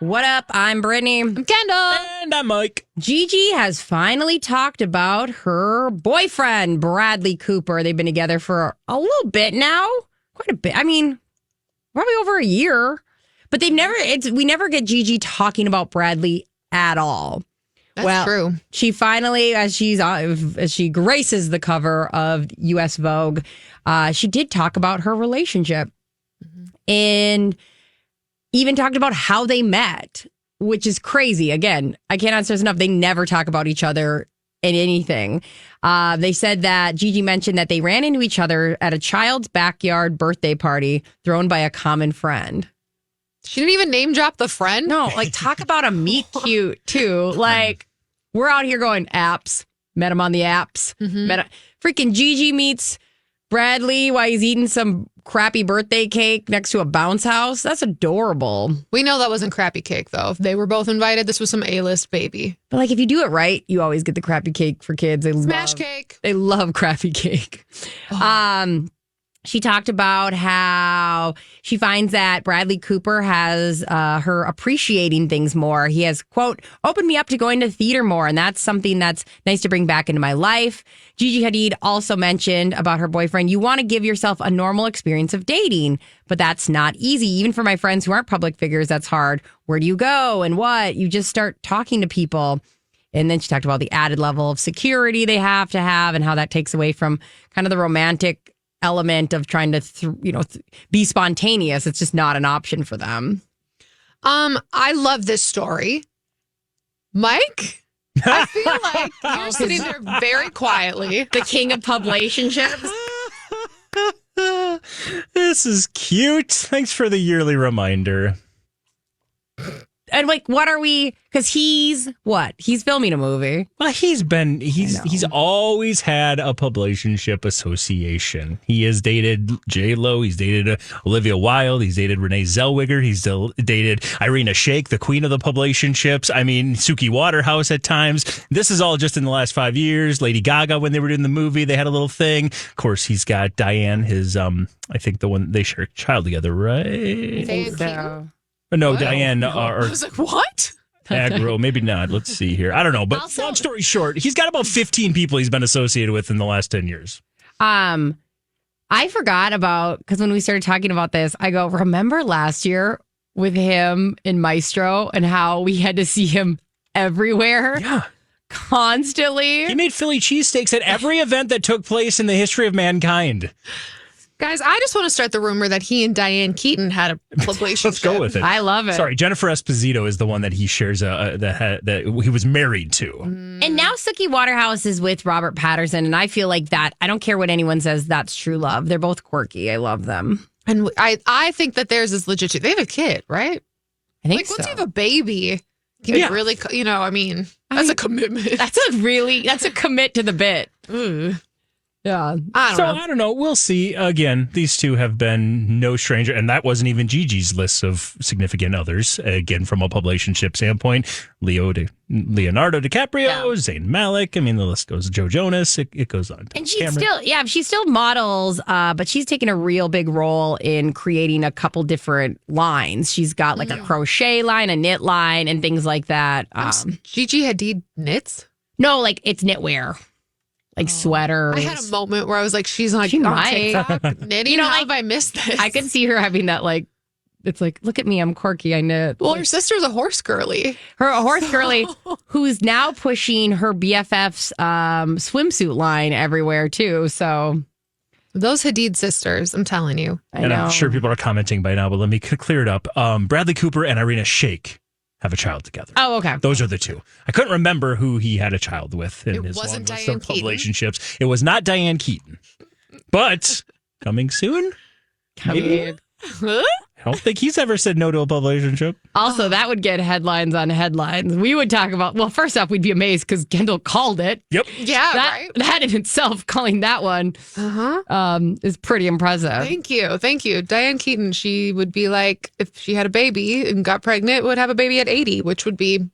What up? I'm Brittany. I'm Kendall. And I'm Mike. Gigi has finally talked about her boyfriend, Bradley Cooper. They've been together for a little bit now. Quite a bit. I mean, probably over a year. But we never get Gigi talking about Bradley at all. That's true. She finally, as she graces the cover of U.S. Vogue, she did talk about her relationship. And even talked about how they met, which is crazy. Again, I cannot stress enough. They never talk about each other in anything. They said that Gigi mentioned that they ran into each other at a child's backyard birthday party thrown by a common friend. She didn't even name drop the friend? No, talk about a meet cute, too. We're out here going apps. Met him on the apps. Freaking Gigi meets Bradley while he's eating some crappy birthday cake next to a bounce house. That's adorable. We know that wasn't crappy cake, though. If they were both invited, this was some A-list baby. But if you do it right, you always get the crappy cake for kids. Smash cake. They love crappy cake. She talked about how she finds that Bradley Cooper has her appreciating things more. He has, quote, opened me up to going to theater more, and that's something that's nice to bring back into my life. Gigi Hadid also mentioned about her boyfriend, you want to give yourself a normal experience of dating, but that's not easy. Even for my friends who aren't public figures, that's hard. Where do you go and what? You just start talking to people. And then she talked about the added level of security they have to have and how that takes away from kind of the romantic element of trying to, be spontaneous. It's just not an option for them. I love this story. Mike, I feel like you're sitting there very quietly. The king of publicationships. This is cute. Thanks for the yearly reminder. And what are we? Because he's filming a movie. Well, he's always had a publicationship association. He has dated J-Lo. He's dated Olivia Wilde. He's dated Renee Zellweger. He's dated Irina Shayk, the queen of the publicationships. I mean, Suki Waterhouse at times. This is all just in the last 5 years. Lady Gaga, when they were doing the movie, they had a little thing. Of course, he's got Diane, his, I think the one they share a child together, right? I think so. No, Diane. I was like, what? Agro, maybe not. Let's see here. I don't know. But also, long story short, he's got about 15 people he's been associated with in the last 10 years. I forgot about, because when we started talking about this, I go, remember last year with him in Maestro and how we had to see him everywhere? Yeah. Constantly. He made Philly cheesesteaks at every event that took place in the history of mankind. Guys, I just want to start the rumor that he and Diane Keaton had a publication. Let's go with it. I love it. Sorry, Jennifer Esposito is the one that he shares that he was married to. And now Suki Waterhouse is with Robert Patterson, and I feel like that. I don't care what anyone says. That's true love. They're both quirky. I love them. And I think that theirs is legit too. They have a kid, right? I think so. Once you have a baby, you can really, that's a commitment. That's a commit to the bit. Ooh. Yeah. I don't know. We'll see. Again, these two have been no stranger. And that wasn't even Gigi's list of significant others. Again, from a publicationship standpoint, Leonardo DiCaprio, Zayn Malik. I mean, the list goes. Joe Jonas. It goes on. And she still models, but she's taken a real big role in creating a couple different lines. She's got a crochet line, a knit line, and things like that. Gigi Hadid knits? No, it's knitwear. Sweaters. I had a moment where I was like, she's on TikTok knitting. How have I missed this? I could see her having that, it's look at me, I'm quirky, I knit. Well, her sister's a horse girly. A horse girly who's now pushing her BFF's swimsuit line everywhere, too. So those Hadid sisters, I'm telling you. I know. I'm sure people are commenting by now, but let me clear it up. Bradley Cooper and Irina Shayk have a child together. Oh, okay. Those are the two. I couldn't remember who he had a child with in his long list of relationships. It was not Diane Keaton. But coming soon? Maybe. I don't think he's ever said no to a publicationship. Also, that would get headlines on headlines. We would talk about, well, first off, we'd be amazed because Kendall called it. Yep. Yeah, right. That in itself, calling that one is pretty impressive. Thank you. Diane Keaton, she would be like, if she had a baby and got pregnant, would have a baby at 80, which would be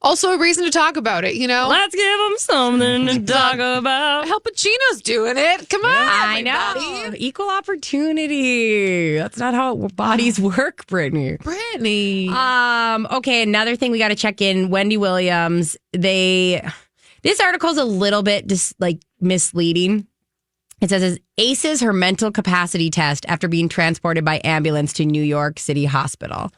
Also a reason to talk about it, Let's give them something to talk about. Al Pacino's doing it. Come on, I everybody. know. Equal opportunity. That's not how bodies work, Brittany. Brittany. Okay, another thing we got to check in. Wendy Williams. This article's a little bit misleading. It says aces her mental capacity test after being transported by ambulance to New York City Hospital.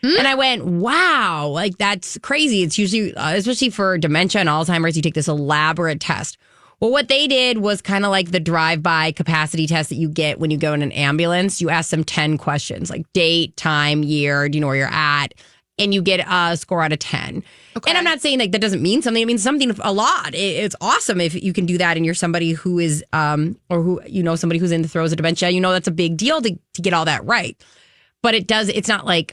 And I went, wow, like that's crazy. It's usually, especially for dementia and Alzheimer's, you take this elaborate test. Well, what they did was kind of like the drive-by capacity test that you get when you go in an ambulance. You ask them 10 questions, like date, time, year, do you know where you're at? And you get a score out of 10. Okay. And I'm not saying like that doesn't mean something. It means something a lot. It's awesome if you can do that and you're somebody who is, or who, somebody who's in the throes of dementia. That's a big deal to get all that right. But it's not like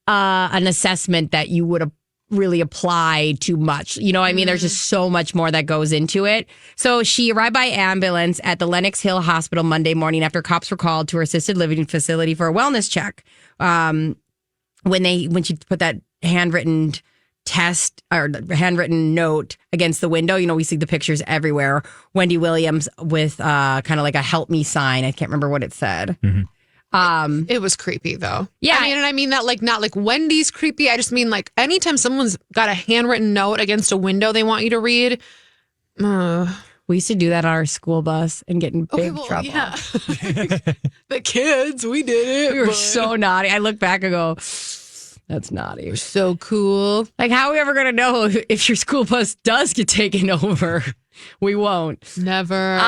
an assessment that you would really apply too much. You know what I mean? There's just so much more that goes into it. So she arrived by ambulance at the Lenox Hill Hospital Monday morning after cops were called to her assisted living facility for a wellness check. When she put that handwritten test or handwritten note against the window, we see the pictures everywhere. Wendy Williams with kind of like a help me sign. I can't remember what it said. Mm-hmm. It was creepy though. Yeah. I mean that like not like Wendy's creepy. I just mean like anytime someone's got a handwritten note against a window they want you to read. We used to do that on our school bus and get in big trouble. Yeah. The kids, we did it. We were so naughty. I look back and go, that's naughty. We're so cool. Like, how are we ever going to know if your school bus does get taken over? We won't. Never.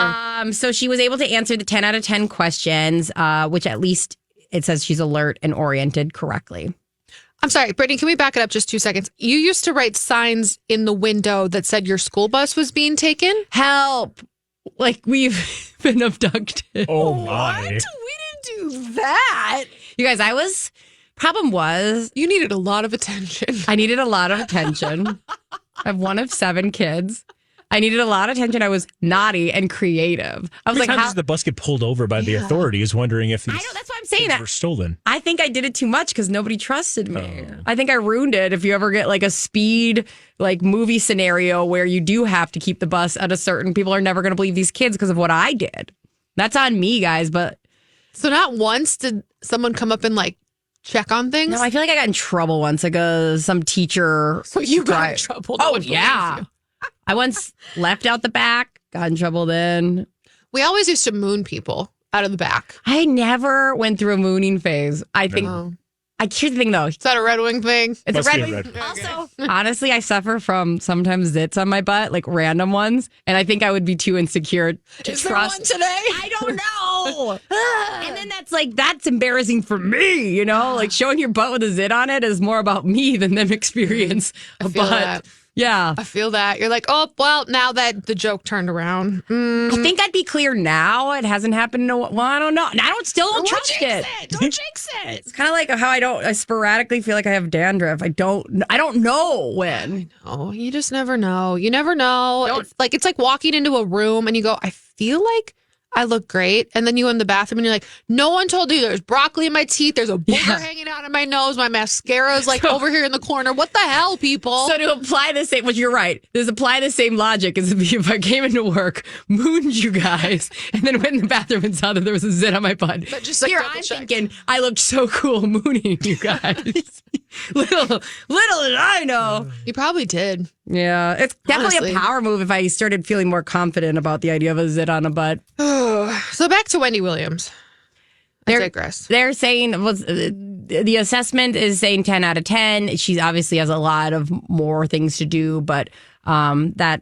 So she was able to answer the 10 out of 10 questions, which at least it says she's alert and oriented correctly. I'm sorry, Brittany, can we back it up just 2 seconds? You used to write signs in the window that said your school bus was being taken? Help. Like we've been abducted. Oh, my. What? We didn't do that. You guys, problem was. You needed a lot of attention. I needed a lot of attention. I have one of 7 kids. I needed a lot of attention. I was naughty and creative. I was How like, does the bus get pulled over by the authorities wondering if these that's why I'm saying things that were stolen? I think I did it too much because nobody trusted me. Oh. I think I ruined it. If you ever get like a speed like movie scenario where you do have to keep the bus at a certain, people are never going to believe these kids because of what I did. That's on me, guys. But so not once did someone come up and like check on things? no, I feel like I got in trouble once. Like some teacher. So you got in trouble. Oh, yeah. I once left out the back, got in trouble then. We always used to moon people out of the back. I never went through a mooning phase. I think. Oh. Here's the thing, though. Is that a Red Wing thing? It's Must a be red a wing. red wing. Also, honestly, I suffer from sometimes zits on my butt, like random ones, and I think I would be too insecure to Is trust. there one today? I don't know. And then that's embarrassing for me, Like showing your butt with a zit on it is more about me than them experience a feel butt. that. Yeah. I feel that. You're like, oh, well, now that the joke turned around. I think I'd be clear now. It hasn't happened in a while. Well, I don't know. I still don't trust it. Don't jinx it. It's kind of like how I sporadically feel like I have dandruff. I don't know when. Oh, you just never know. You never know. It's like walking into a room and you go, I feel like I look great. And then you go in the bathroom and you're like, no one told you there's broccoli in my teeth. There's a booger hanging out of my nose. My mascara is like over here in the corner. What the hell, people? So to apply the same, which you're right, apply the same logic as if I came into work, mooned you guys, and then went in the bathroom and saw that there was a zit on my butt. But just like here I'm thinking I looked so cool mooning you guys. little did I know. You probably did. Yeah, it's definitely Honestly. a power move if I started feeling more confident about the idea of a zit on a butt. So back to Wendy Williams. I digress. They're saying the assessment is saying 10 out of 10. She obviously has a lot of more things to do, but that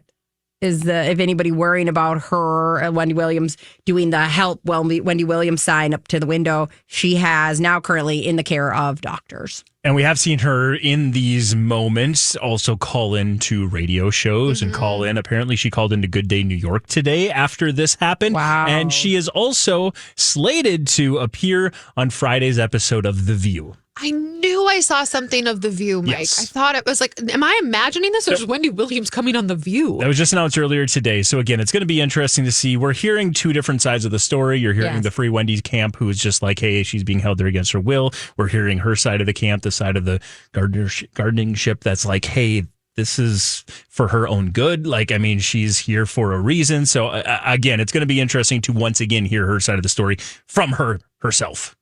is if anybody worrying about her, Wendy Williams doing the help Wendy Williams sign up to the window, she has now currently in the care of doctors. And we have seen her in these moments also call in to radio shows and call in. Apparently, she called into Good Day New York today after this happened. Wow. And she is also slated to appear on Friday's episode of The View. I knew I saw something of The View, Mike. Yes. I thought it was like, am I imagining this? Or is Wendy Williams coming on The View? That was just announced earlier today. So again, it's going to be interesting to see. We're hearing two different sides of the story. You're hearing the Free Wendy's camp, who is just like, hey, she's being held there against her will. We're hearing her side of the camp, the side of the gardening ship that's like, hey, this is for her own good. Like, I mean, she's here for a reason. So again, it's going to be interesting to once again hear her side of the story from herself.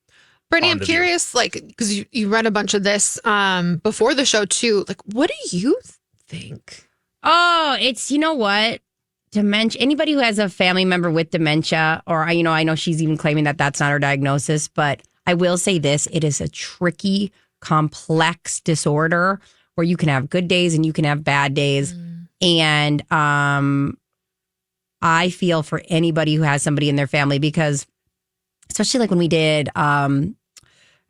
Brittany, I'm curious, like, because you read a bunch of this before the show too. Like, what do you think? Oh, it's, you know what? Dementia. Anybody who has a family member with dementia, or, I know she's even claiming that that's not her diagnosis, but I will say this. It is a tricky, complex disorder where you can have good days and you can have bad days. And I feel for anybody who has somebody in their family, because especially like when we did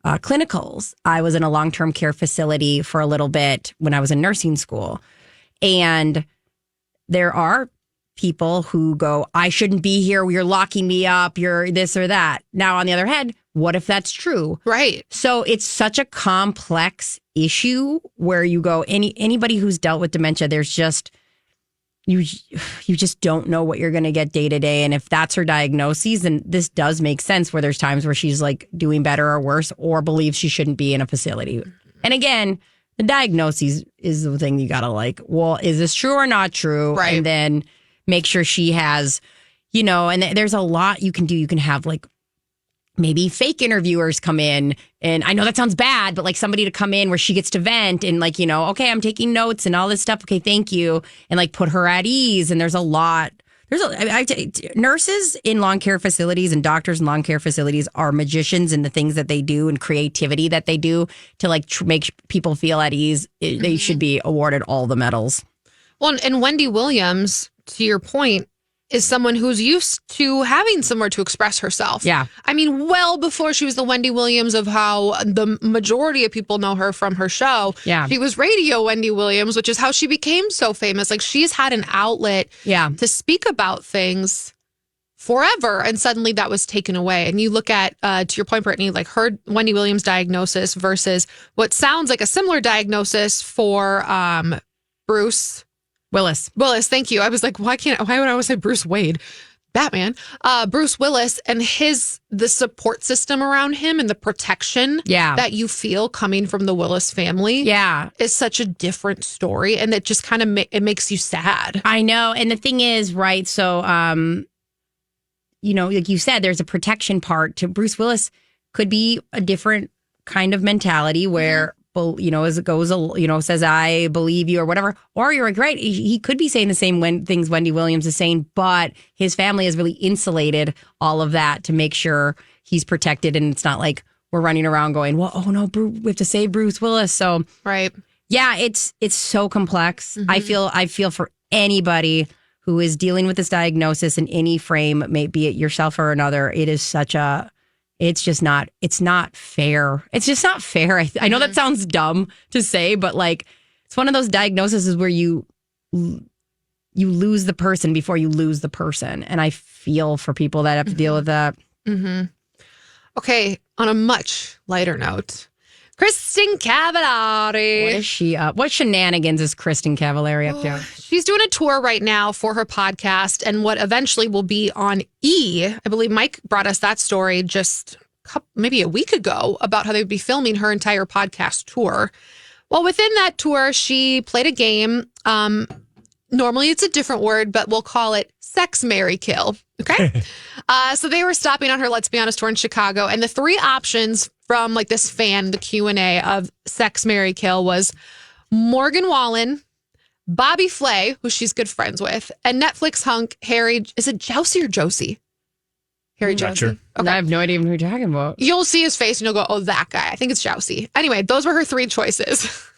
clinicals, I was in a long-term care facility for a little bit when I was in nursing school. And there are people who go, I shouldn't be here. You're locking me up. You're this or that. Now, on the other hand, what if that's true? Right. So it's such a complex issue where you go, anybody who's dealt with dementia, there's just, you just don't know what you're going to get day to day. And if that's her diagnosis, then this does make sense, where there's times where she's like doing better or worse, or believes she shouldn't be in a facility. And again, the diagnosis is the thing you got to like, well, is this true or not true? Right. And then make sure she has, and there's a lot you can do. You can have like maybe fake interviewers come in. And I know that sounds bad, but like somebody to come in where she gets to vent and like, okay, I'm taking notes and all this stuff. Okay, thank you. And like put her at ease. And there's a lot. Nurses in long care facilities and doctors in long care facilities are magicians in the things that they do and creativity that they do to like make people feel at ease. They should be awarded all the medals. Well, and Wendy Williams, to your point, is someone who's used to having somewhere to express herself. Yeah. I mean, well before she was the Wendy Williams of how the majority of people know her from her show. Yeah. She was Radio Wendy Williams, which is how she became so famous. Like, she's had an outlet to speak about things forever, and suddenly that was taken away. And you look at, to your point, Brittany, like her Wendy Williams diagnosis versus what sounds like a similar diagnosis for Bruce Willis, thank you. I was like, why would I always say Bruce Wade? Batman. Bruce Willis, and the support system around him and the protection that you feel coming from the Willis family is such a different story. And it just kind of it makes you sad. I know. And the thing is, right, so, like you said, there's a protection part to Bruce Willis. Could be a different kind of mentality where, as it goes, says, I believe you or whatever. Or you're like, right, he could be saying the same things Wendy Williams is saying, but his family has really insulated all of that to make sure he's protected. And it's not like we're running around going, well, oh no, we have to save Bruce Willis. So, right. Yeah, it's so complex. Mm-hmm. I feel for anybody who is dealing with this diagnosis in any frame, be it yourself or another. It is it's not fair. It's just not fair. I know that sounds dumb to say, but like, it's one of those diagnoses where you lose the person before you lose the person. And I feel for people that have to deal with that. Mm-hmm. Okay. On a much lighter note, Kristen Cavallari. What is she up? What shenanigans is Kristen Cavallari up to? She's doing a tour right now for her podcast and what eventually will be on E! I believe Mike brought us that story just maybe a week ago about how they'd be filming her entire podcast tour. Well, within that tour, she played a game. Normally it's a different word, but we'll call it Sex, Marry, Kill. Okay. So they were stopping on her Let's Be Honest tour in Chicago. And the three options from like this fan, the Q&A of Sex, Marry, Kill was Morgan Wallen, Bobby Flay, who she's good friends with, and Netflix hunk Harry. Is it Jousey or Josie? Harry Jousey. Sure. Okay. I have no idea who you're talking about. You'll see his face and you'll go, oh, that guy. I think it's Jousey. Anyway, those were her three choices.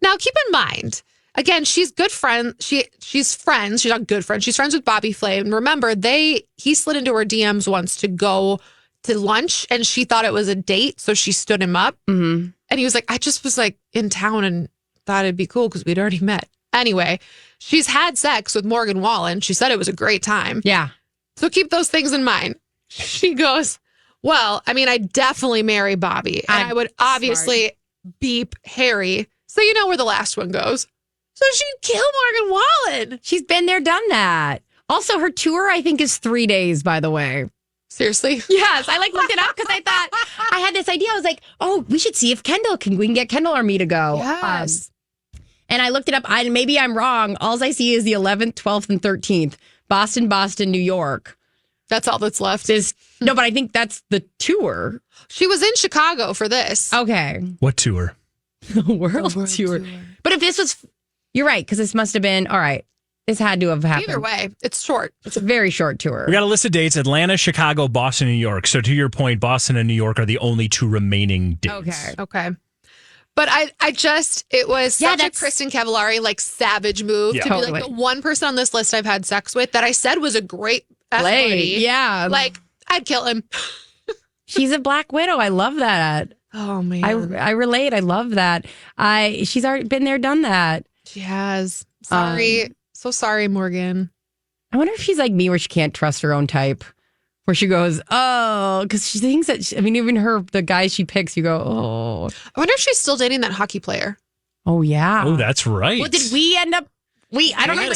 Now, keep in mind, again, she's good friend. She's friends. She's not good friends. She's friends with Bobby Flay. And remember, he slid into her DMs once to go to lunch, and she thought it was a date, so she stood him up. Mm-hmm. And he was like, I just was like in town and thought it'd be cool because we'd already met. Anyway, she's had sex with Morgan Wallen. She said it was a great time. Yeah. So keep those things in mind. She goes, Well, I mean, I definitely marry Bobby. And I would obviously beep Harry. So you know where the last one goes. So she'd kill Morgan Wallen. She's been there, done that. Also, her tour, I think, is 3 days, by the way. Seriously? Yes, I looked it up because I thought I had this idea. I was like, oh, we should see if we can get Kendall or me to go. Yes. And I looked it up. Maybe I'm wrong. All I see is the 11th, 12th, and 13th. Boston, New York. That's all that's left. No, but I think that's the tour. She was in Chicago for this. Okay. What tour? The world tour. But if this was, you're right, because this must have been, all right, this had to have happened. Either way, it's short. It's a very short tour. We got a list of dates: Atlanta, Chicago, Boston, New York. So to your point, Boston and New York are the only 2 remaining dates. Okay. But it was such a Kristen Cavallari, like, savage move to be like the one person on this list I've had sex with that I said was a great lady. Yeah. Like, I'd kill him. She's a Black Widow. I love that. Oh, man. I relate. I love that. She's already been there, done that. She has. Sorry. So sorry, Morgan. I wonder if she's like me where she can't trust her own type. Where she goes, oh, because she thinks that, even the guy she picks, you go, oh. I wonder if she's still dating that hockey player. Oh, yeah. Oh, that's right. Well, did we end up, I don't know.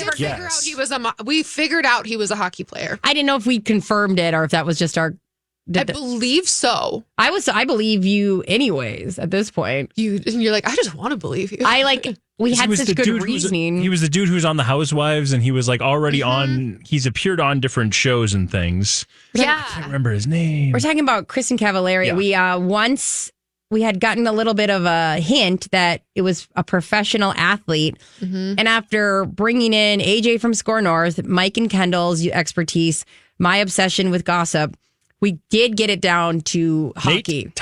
We figured out he was a hockey player. I didn't know if we confirmed it or if that was just our. I believe so. I believe you anyways at this point. You're like, I just want to believe you. We had such good reasoning. He was the dude who was on The Housewives, and he was like already on. He's appeared on different shows and things. Yeah, I can't remember his name. We're talking about Kristen Cavallari. Yeah. We had gotten a little bit of a hint that it was a professional athlete, and after bringing in AJ from Score North, Mike and Kendall's expertise, my obsession with gossip, we did get it down to hockey.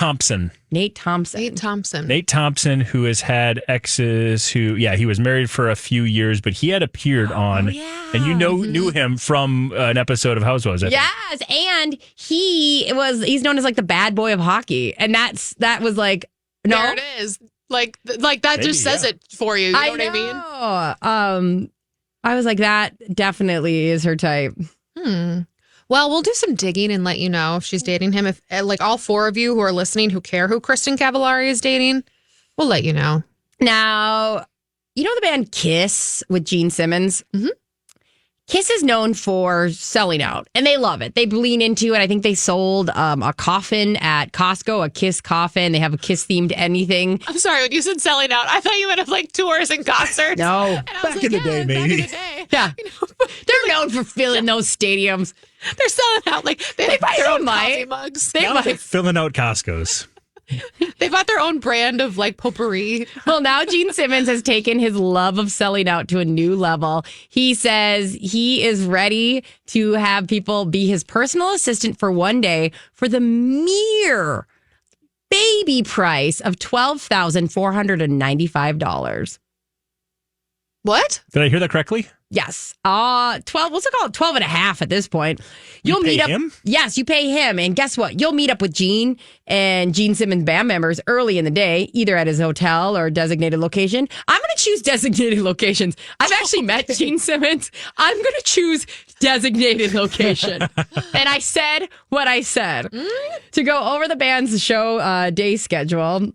Nate Thompson, who has had exes he was married for a few years, but he had appeared on, and knew him from an episode of Housewives. Yes, and he's known as like the bad boy of hockey, and that was like, no. There it is. Like that maybe, just says it for you. You know what I mean? I was like, that definitely is her type. Well, we'll do some digging and let you know if she's dating him. If like all 4 of you who are listening who care who Kristen Cavallari is dating, we'll let you know. Now, you know the band Kiss with Gene Simmons? Mm-hmm. Kiss is known for selling out, and they love it. They lean into it. I think they sold a coffin at Costco, a Kiss coffin. They have a Kiss-themed anything. I'm sorry, when you said selling out, I thought you meant of like tours and concerts. No. Back in the day, maybe. Yeah. They're known for filling those stadiums. They're selling out. Like they buy their own coffee mugs. They're filling out Costco's. They bought their own brand of like potpourri. Well, now Gene Simmons has taken his love of selling out to a new level. He says he is ready to have people be his personal assistant for one day for the mere baby price of $12,495. What? Did I hear that correctly? Yes. 12, what's it called? 12 and a half at this point. You'll meet up. Him? Yes, you pay him. And guess what? You'll meet up with Gene and Gene Simmons band members early in the day, either at his hotel or designated location. I'm going to choose designated locations. I've actually met Gene Simmons. I'm going to choose designated location. And I said what I said to go over the band's show day schedule.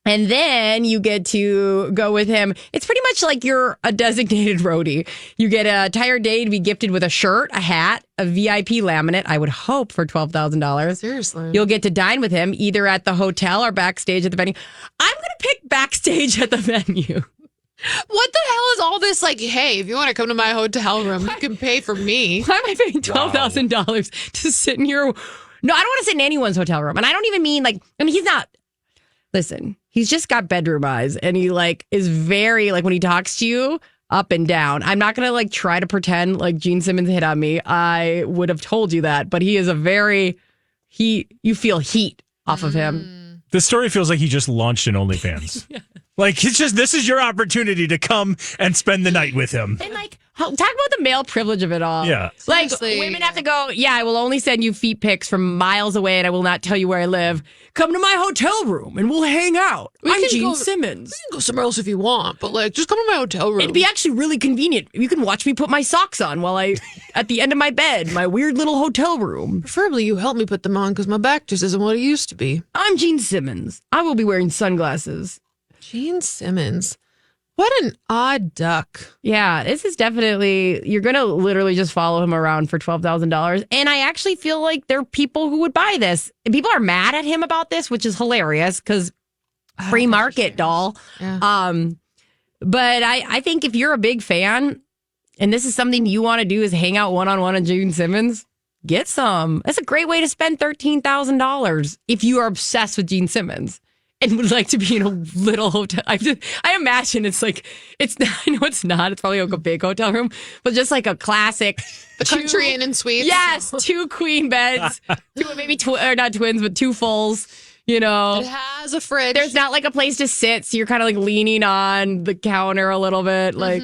And then you get to go with him. It's pretty much like you're a designated roadie. You get a entire day to be gifted with a shirt, a hat, a VIP laminate, I would hope for $12,000. Seriously. You'll get to dine with him either at the hotel or backstage at the venue. I'm going to pick backstage at the venue. What the hell is all this like, hey, if you want to come to my hotel room, you can pay for me. Why am I paying $12,000 to sit in your... No, I don't want to sit in anyone's hotel room. And I don't even mean like... I mean, he's not... Listen, he's just got bedroom eyes, and he like is very like when he talks to you up and down. I'm not gonna like try to pretend like Gene Simmons hit on me. I would have told you that, but he is you feel heat off of him. This story feels like he just launched an OnlyFans. Yeah. Like it's just this is your opportunity to come and spend the night with him. And like Talk about the male privilege of it all. Yeah. Like, Seriously. women have to go, yeah, I will only send you feet pics from miles away and I will not tell you where I live. Come to my hotel room and we'll hang out. I'm can Gene go- Simmons. You can go somewhere else if you want, but like, just come to my hotel room. It'd be actually really convenient. You can watch me put my socks on while at the end of my bed, my weird little hotel room. Preferably you help me put them on because my back just isn't what it used to be. I'm Gene Simmons. I will be wearing sunglasses. Gene Simmons. What an odd duck. Yeah, this is definitely, you're going to literally just follow him around for $12,000. And I actually feel like there are people who would buy this. And people are mad at him about this, which is hilarious because free market, doll. Yeah. But I think if you're a big fan and this is something you want to do is hang out one-on-one with Gene Simmons, get some. That's a great way to spend $13,000 if you are obsessed with Gene Simmons. And would like to be in a little hotel. I imagine it's like, it's not, I know it's not. It's probably like a big hotel room, but just like a classic. The country inn and suites. Yes, 2 queen beds, maybe or not twins, but 2 fulls. You know, It has a fridge. there's not like a place to sit, so you're kind of like leaning on the counter a little bit. Like,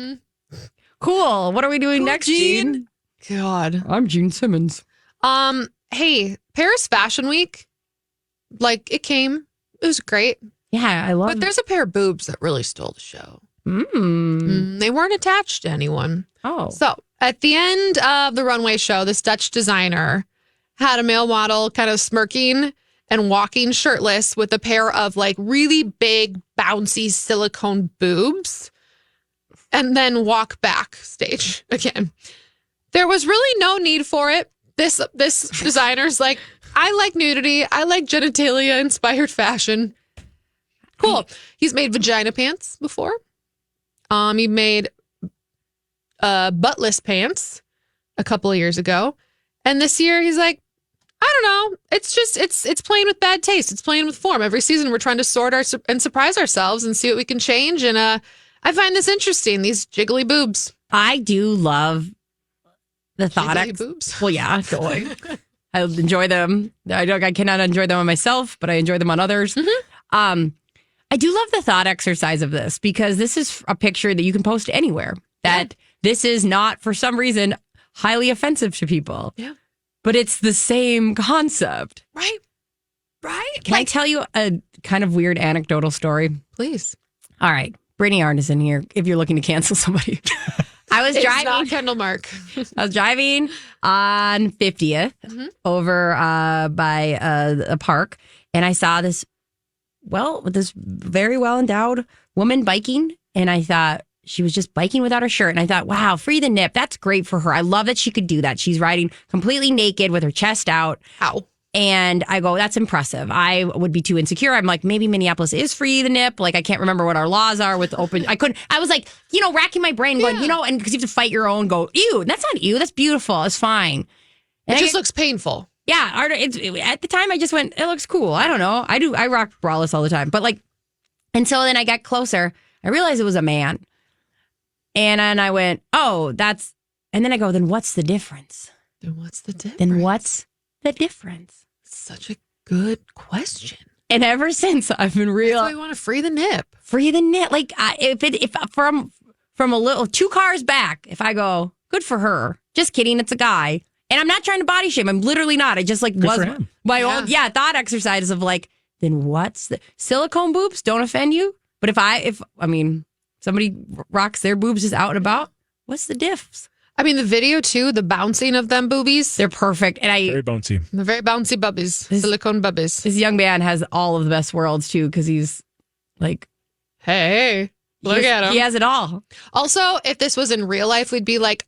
cool. What are we doing next, Gene? God. I'm Gene Simmons. Hey, Paris Fashion Week, like it came. It was great. Yeah, I love. But there's a pair of boobs that really stole the show. Mm. They weren't attached to anyone. Oh, So at the end of the runway show, this Dutch designer had a male model kind of smirking and walking shirtless with a pair of like really big, bouncy silicone boobs and then walk backstage again. There was really no need for it. This designer's like, I like nudity. I like genitalia inspired fashion. Cool. He's made vagina pants before. He made buttless pants a couple of years ago. And this year he's like, I don't know. It's playing with bad taste. It's playing with form. Every season we're trying to sort and surprise ourselves and see what we can change. And I find this interesting, these jiggly boobs. I do love the thought. Jiggly boobs. Well, yeah, totally. I enjoy them. I cannot enjoy them on myself, but I enjoy them on others. I do love the thought exercise of this because this is a picture that you can post anywhere. That this is not, for some reason, highly offensive to people. Yeah. But it's the same concept. Right? Can I tell you a kind of weird anecdotal story? Please. All right. Brittany Arneson here, if you're looking to cancel somebody. I was It's driving. not Kendall Mark. I was driving on 50th over by a park, and I saw this very well endowed woman biking, and I thought she was just biking without her shirt, and I thought, wow, free the nip. That's great for her. I love that she could do that. She's riding completely naked with her chest out. Ow. And I go, that's impressive. I would be too insecure. I'm like, maybe Minneapolis is free the nip. Like, I can't remember what our laws are with open. I was like, racking my brain going, and because you have to fight your own, go, ew, that's not ew. That's beautiful. It's fine. And It just looks painful. yeah. At the time, I just went, it looks cool. I don't know. I rock braless all the time. But like, until then I got closer, I realized it was a man. And then I went, oh, and then I go, then what's the difference? Then what's the difference? Such a good question. And ever since I've been That's why we want to free the nip. free the net. Like if from a little 2 cars back, if I go, good for her. Just kidding. It's a guy. And I'm not trying to body shame. I'm literally not. I just like was for him. my own thought exercise of like, then what's the silicone boobs don't offend you? But if somebody rocks their boobs just out and about, what's the diffs? I mean, the video too, the bouncing of them boobies. They're perfect. And Very bouncy. They're very bouncy bubbies, silicone bubbies. this young man has all of the best worlds too, because he's like, Hey, look at him. He has it all. Also, if this was in real life, we'd be like,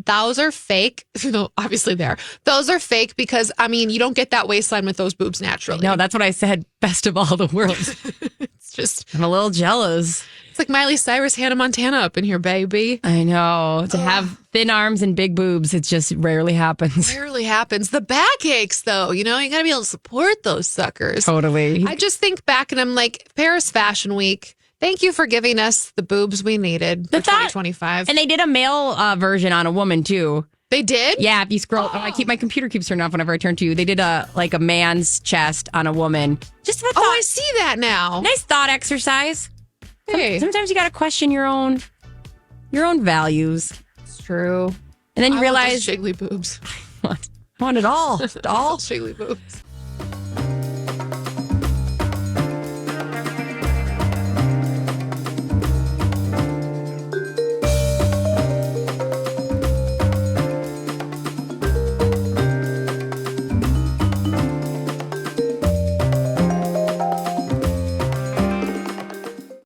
those are fake. No, obviously they're. Those are fake because, you don't get that waistline with those boobs naturally. No, that's what I said. Best of all the worlds. It's just, I'm a little jealous. it's like Miley Cyrus, Hannah Montana up in here, baby. I know. To have thin arms and big boobs, it just rarely happens. Rarely happens. The back aches, though. You got to be able to support those suckers. Totally. I just think back and I'm like, Paris Fashion Week, thank you for giving us the boobs we needed for 2025. And they did a male version on a woman too. They did? Yeah, if you scroll, my computer keeps turning off whenever I turn to you. They did a man's chest on a woman. Just a thought. Oh, I see that now. Nice thought exercise. Hey. Sometimes you got to question your own values. It's true. And then you I want those realize jiggly boobs. I want it all. All Jiggly boobs.